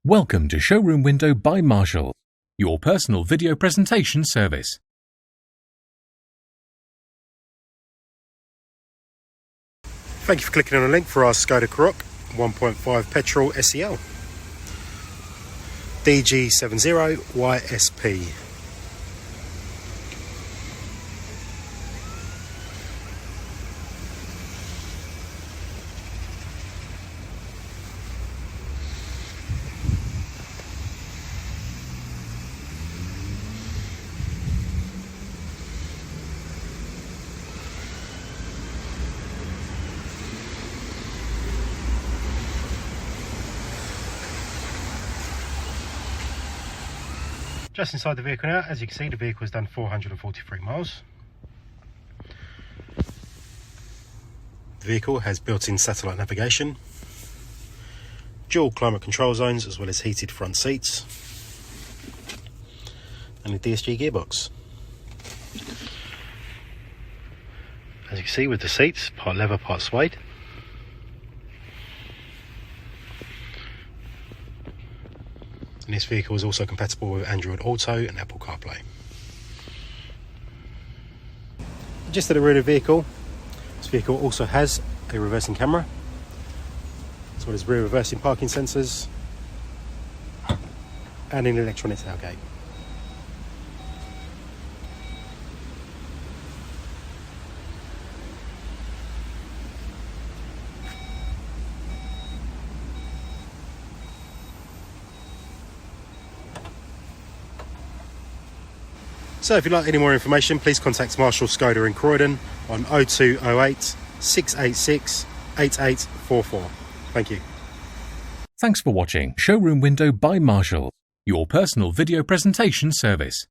Welcome to Showroom Window by Marshall, your personal video presentation service. Thank you for clicking on a link for our Skoda Karoq 1.5 petrol SEL DG70YSP. Just inside the vehicle now, as you can see, the vehicle has done 443 miles. The vehicle has built-in satellite navigation, dual climate control zones, as well as heated front seats, and a DSG gearbox. As you can see with the seats, part leather, part suede. And this vehicle is also compatible with Android Auto and Apple CarPlay. Just to the rear of the vehicle, this vehicle also has a reversing camera, as well as rear reversing parking sensors and an electronic tailgate. So if you'd like any more information, please contact Marshall Skoda in Croydon on 0208 686 8844. Thank you. Thanks for watching Showroom Window by Marshall, your personal video presentation service.